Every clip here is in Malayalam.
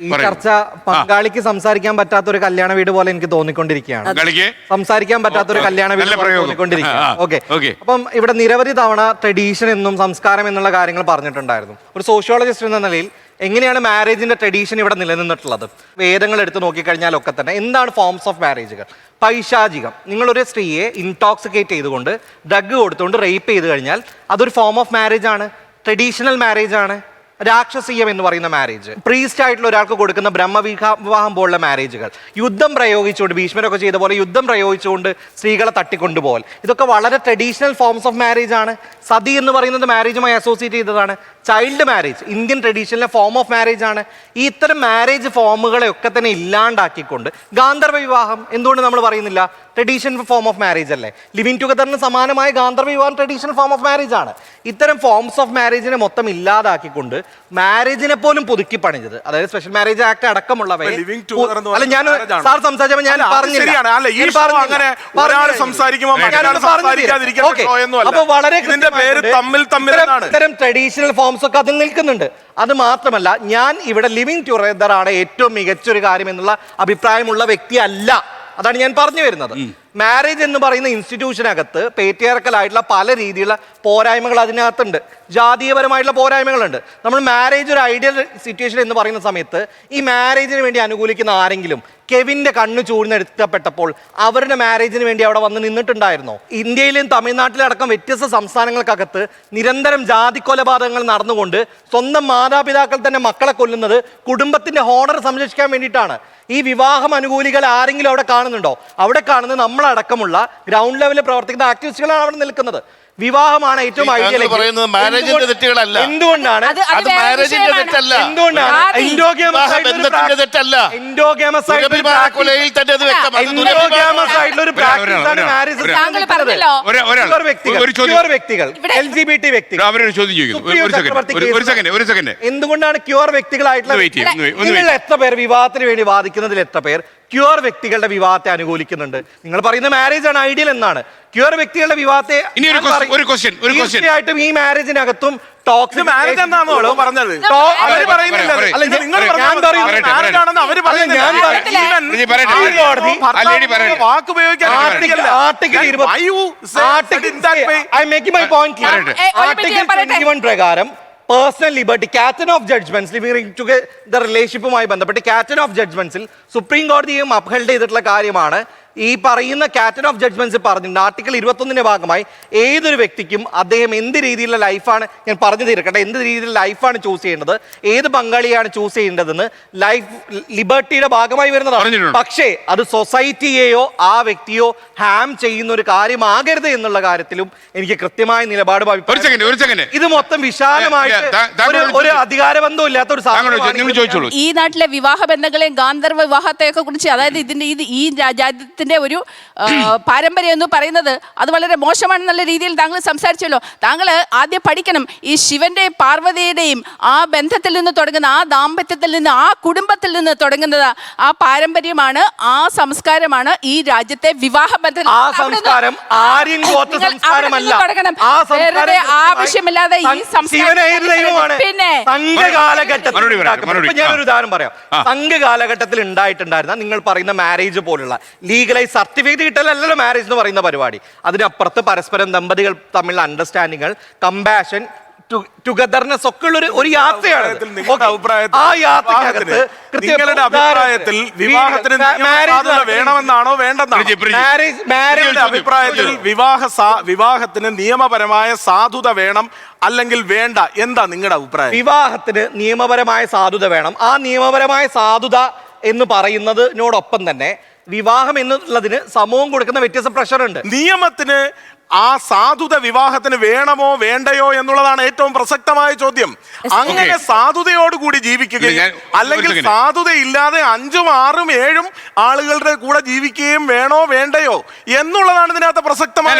ഈ ചർച്ച പങ്കാളിക്ക് സംസാരിക്കാൻ പറ്റാത്ത ഒരു കല്യാണ വീട് പോലെ എനിക്ക് തോന്നിക്കൊണ്ടിരിക്കുകയാണ്. സംസാരിക്കാൻ പറ്റാത്ത ഒരു കല്യാണ വീട് പോലെ തോന്നിക്കൊണ്ടിരിക്കുകയാണ്. ഓക്കെ, അപ്പം ഇവിടെ നിരവധി തവണ ട്രഡീഷൻ എന്നും സംസ്കാരം എന്നുള്ള കാര്യങ്ങൾ പറഞ്ഞിട്ടുണ്ടായിരുന്നു. ഒരു സോഷ്യോളജിസ്റ്റ് എന്ന നിലയിൽ എങ്ങനെയാണ് മാരേജിന്റെ ട്രഡീഷൻ ഇവിടെ നിലനിന്നിട്ടുള്ളത്? വേദങ്ങൾ എടുത്ത് നോക്കിക്കഴിഞ്ഞാലൊക്കെ തന്നെ എന്താണ് ഫോംസ് ഓഫ് മാരേജുകൾ? പൈശാചികം. നിങ്ങളൊരു സ്ത്രീയെ ഇൻടോക്സിക്കേറ്റ് ചെയ്തുകൊണ്ട് ഡ്രഗ് കൊടുത്തുകൊണ്ട് റേപ്പ് ചെയ്ത് കഴിഞ്ഞാൽ അതൊരു ഫോം ഓഫ് മാരേജ് ആണ്, ട്രഡീഷണൽ മാരേജ് ആണ്. രാക്ഷസീയം എന്ന് പറയുന്ന മാരേജ്, പ്രീസ്റ്റ് ആയിട്ടുള്ള ഒരാൾക്ക് കൊടുക്കുന്ന ബ്രഹ്മവിവാഹം പോലുള്ള മാരേജുകൾ, യുദ്ധം പ്രയോഗിച്ചുകൊണ്ട് ഭീഷ്മരൊക്കെ ചെയ്ത പോലെ യുദ്ധം പ്രയോഗിച്ചുകൊണ്ട് സ്ത്രീകളെ തട്ടിക്കൊണ്ടുപോകൽ, ഇതൊക്കെ വളരെ ട്രഡീഷണൽ ഫോംസ് ഓഫ് മാരേജ് ആണ്. സതി എന്ന് പറയുന്നത് മാരേജുമായി അസോസിയേറ്റ് ചെയ്തതാണ്. ചൈൽഡ് മാരേജ് ഇന്ത്യൻ ട്രഡീഷനിലെ ഫോം ഓഫ് മാരേജ് ആണ്. ഈ ഇത്തരം മാരേജ് ഫോമുകളെ ഒക്കെ തന്നെ ഇല്ലാണ്ടാക്കിക്കൊണ്ട് ഗാന്ധർവ വിവാഹം എന്തുകൊണ്ട് നമ്മൾ പറയുന്നില്ല? ട്രഡീഷണൽ ഫോം ഓഫ് മാരേജ് അല്ലേ? ലിവിങ് ടുഗദറിന് സമാനമായ ഗാന്ധർവ വിവാഹം ട്രഡീഷണൽ ഫോം ഓഫ് മാരേജ് ആണ്. ഇത്തരം ഫോംസ് ഓഫ് മാരേജിനെ മൊത്തം ഇല്ലാതാക്കിക്കൊണ്ട് മാരേജിനെ പോലും പുതുക്കി പണിഞ്ഞത്, അതായത് സ്പെഷ്യൽ മാരേജ് ആക്ട് അടക്കമുള്ളവയെ അല്ല, ഞാൻ സാർ സംസാരിച്ചപ്പോൾ ഞാൻ പറഞ്ഞില്ല. അപ്പൊ വളരെ ഇത്തരം ട്രഡീഷണൽ ഫോംസ് ഒക്കെ അതിൽ നിൽക്കുന്നുണ്ട്. അത് മാത്രമല്ല, ഞാൻ ഇവിടെ ലിവിങ് ടുഗദർ ആണ് ഏറ്റവും മികച്ചൊരു കാര്യം എന്നുള്ള അഭിപ്രായമുള്ള വ്യക്തിയല്ല. അതാണ് ഞാൻ പറഞ്ഞു വരുന്നത്. മാരേജ് എന്ന് പറയുന്ന ഇൻസ്റ്റിറ്റ്യൂഷനകത്ത് പേട്രിയാർക്കൽ ആയിട്ടുള്ള പല രീതിയിലുള്ള പോരായ്മകൾ അതിനകത്തുണ്ട്, ജാതീയപരമായിട്ടുള്ള പോരായ്മകളുണ്ട്. നമ്മൾ മാരേജ് ഒരു ഐഡിയൽ സിറ്റുവേഷൻ എന്ന് പറയുന്ന സമയത്ത് ഈ മാരേജിന് വേണ്ടി അനുകൂലിക്കുന്ന ആരെങ്കിലും കെവിന്റെ കണ്ണ് ചൂഴ്ന്നെടുക്കപ്പെട്ടപ്പോൾ അവരുടെ മാരേജിന് വേണ്ടി അവിടെ വന്ന് നിന്നിട്ടുണ്ടായിരുന്നോ? ഇന്ത്യയിലും തമിഴ്നാട്ടിലും അടക്കം വ്യത്യസ്ത സംസ്ഥാനങ്ങൾക്കകത്ത് നിരന്തരം ജാതി കൊലപാതകങ്ങൾ നടന്നുകൊണ്ട് സ്വന്തം മാതാപിതാക്കൾ തന്നെ മക്കളെ കൊല്ലുന്നത് കുടുംബത്തിന്റെ ഹോണർ സംരക്ഷിക്കാൻ വേണ്ടിയിട്ടാണ്. ഈ വിവാഹം അനുകൂലികൾ ആരെങ്കിലും അവിടെ കാണുന്നുണ്ടോ? അവിടെ കാണുന്നത് നമ്മളടക്കമുള്ള ഗ്രൗണ്ട് ലെവലിൽ പ്രവർത്തിക്കുന്ന ആക്ടിവിസ്റ്റുകളാണ് അവിടെ നിൽക്കുന്നത്. വിവാഹമാണ് ഏറ്റവും ഐഡിയൽ. എന്തുകൊണ്ടാണ് എന്തുകൊണ്ടാണ് ക്യൂർ വ്യക്തികളായിട്ടുള്ള എത്ര പേർ വിവാഹത്തിന് വേണ്ടി വാദിക്കുന്നതിൽ എത്ര പേർ ക്യൂർ വ്യക്തികളുടെ വിവാഹത്തെ അനുകൂലിക്കുന്നുണ്ട്? നിങ്ങൾ പറയുന്ന മാരേജ് ആണ് ഐഡിയൽ എന്നാണ്. ക്യൂർ വ്യക്തികളുടെ വിവാഹത്തെ തീർച്ചയായിട്ടും ഈ മാരേജിനകത്തും ടോക്സിക് മാരേജ് എന്നാണോ പറഞ്ഞത്? പ്രകാരം personal liberty, catena of judgements, living together റിലേഷൻഷിപ്പുമായി ബന്ധപ്പെട്ട് കാറ്റൻ ഓഫ് ജഡ്ജ്മെന്റ്സിൽ സുപ്രീം കോടതിയും അപ്ഹെൽഡ് ചെയ്തിട്ടുള്ള കാര്യമാണ്. ഈ പറയുന്ന കാറ്റൻ ഓഫ് ജഡ്ജ്മെന്റ്സ് പറഞ്ഞിട്ടുണ്ട് ആർട്ടിക്കിൾ 21 ഭാഗമായി ഏതൊരു വ്യക്തിക്കും അദ്ദേഹം എന്ത് രീതിയിലുള്ള ലൈഫാണ്, ഞാൻ പറഞ്ഞു തീർക്കട്ടെ, എന്ത് രീതിയിലുള്ള ലൈഫാണ് ചൂസ് ചെയ്യേണ്ടത്, ഏത് പങ്കാളിയാണ് ചൂസ് ചെയ്യേണ്ടതെന്ന് ലൈഫ് ലിബർട്ടിയുടെ ഭാഗമായി വരുന്നതാണ്. പക്ഷേ അത് സൊസൈറ്റിയെയോ ആ വ്യക്തിയോ ഹാം ചെയ്യുന്ന ഒരു കാര്യമാകരുത് എന്നുള്ള കാര്യത്തിലും എനിക്ക് കൃത്യമായ നിലപാട്. ഇത് മൊത്തം വിശാലമായിട്ട് ഒരു അധികാരബന്ധവും ഇല്ലാത്ത ഒരു സാധനം. ഈ നാട്ടിലെ വിവാഹ ബന്ധങ്ങളെയും ഗാന്ധർവ വിവാഹത്തെയൊക്കെ കുറിച്ച്, അതായത് ഇതിന്റെ ഈ രാജ്യത്തിന്റെ ഒരു പാരമ്പര്യം എന്ന് പറയുന്നത് അത് വളരെ മോശമാണെന്നുള്ള രീതിയിൽ താങ്കൾ സംസാരിച്ചല്ലോ. താങ്കൾ ആദ്യം പഠിക്കണം, ഈ ശിവന്റെ പാർവതിയുടെയും ആ ബന്ധത്തിൽ നിന്ന് തുടങ്ങുന്ന, ആ ദാമ്പത്യത്തിൽ നിന്ന്, ആ കുടുംബത്തിൽ നിന്ന് തുടങ്ങുന്നത് ആ പാരമ്പര്യമാണ്, ആ സംസ്കാരമാണ് ഈ രാജ്യത്തെ വിവാഹ ബന്ധം. ആ സംസ്കാരം വെറുതെ ആവശ്യമില്ലാതെ ഈ സംസ്കാരം പിന്നെ ഞാനൊരു ഉദാഹരണം പറയാം. സംഘകാലഘട്ടത്തിൽ ഉണ്ടായിട്ടുണ്ടായിരുന്ന നിങ്ങൾ പറയുന്ന മാരേജ് പോലുള്ള ലീഗലൈസ് സർട്ടിഫിക്കറ്റ് കിട്ടലല്ലോ മാരേജ് എന്ന് പറയുന്ന പരിപാടി. അതിനപ്പുറത്ത് പരസ്പരം ദമ്പതികൾ തമ്മിലുള്ള അണ്ടർസ്റ്റാൻഡിങ്ങൾ, കമ്പാഷൻ, ടുഗദർനെസ് ഒക്കെ ഉള്ള ഒരു യാത്രയാണ്. ആ യാത്രക്കകത്ത് വേണമെന്നാണോ വേണ്ടെന്നാണോ അഭിപ്രായത്തിൽ വിവാഹത്തിന് നിയമപരമായ സാധുത വേണം അല്ലെങ്കിൽ വേണ്ട? എന്താ നിങ്ങളുടെ അഭിപ്രായം? വിവാഹത്തിന് നിയമപരമായ സാധുത വേണം. ആ നിയമപരമായ സാധുത എന്ന് പറയുന്നതിനോടൊപ്പം തന്നെ വിവാഹം എന്നുള്ളതിന് സമൂഹം കൊടുക്കുന്ന വ്യത്യസ്ത പ്രഷറുണ്ട്. നിയമത്തിന് ആ സാധുത വിവാഹത്തിന് വേണമോ വേണ്ടയോ എന്നുള്ളതാണ് ഏറ്റവും പ്രസക്തമായ ചോദ്യം. അങ്ങനെ സാധുതയോടുകൂടി ജീവിക്കുകയും അല്ലെങ്കിൽ സാധുത ഇല്ലാതെ 5ഉം 6ഉം 7ഉം ആളുകളുടെ കൂടെ ജീവിക്കുകയും വേണോ വേണ്ടയോ എന്നുള്ളതാണ് ഇതിനകത്ത് പ്രസക്തമായ.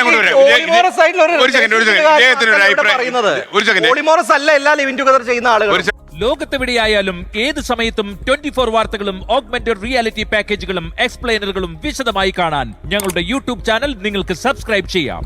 എല്ലാ ലിവിംഗ് ടുഗദർ ചെയ്യുന്ന ആളുകൾ ലോകത്തെവിടെയായാലും ഏത് സമയത്തും 24 വാർത്തകളും ഓഗ്മെന്റഡ് റിയാലിറ്റി പാക്കേജുകളും എക്സ്പ്ലെയിനറുകളും വിശദമായി കാണാൻ ഞങ്ങളുടെ യൂട്യൂബ് ചാനൽ നിങ്ങൾക്ക് സബ്സ്ക്രൈബ് ചെയ്യാം.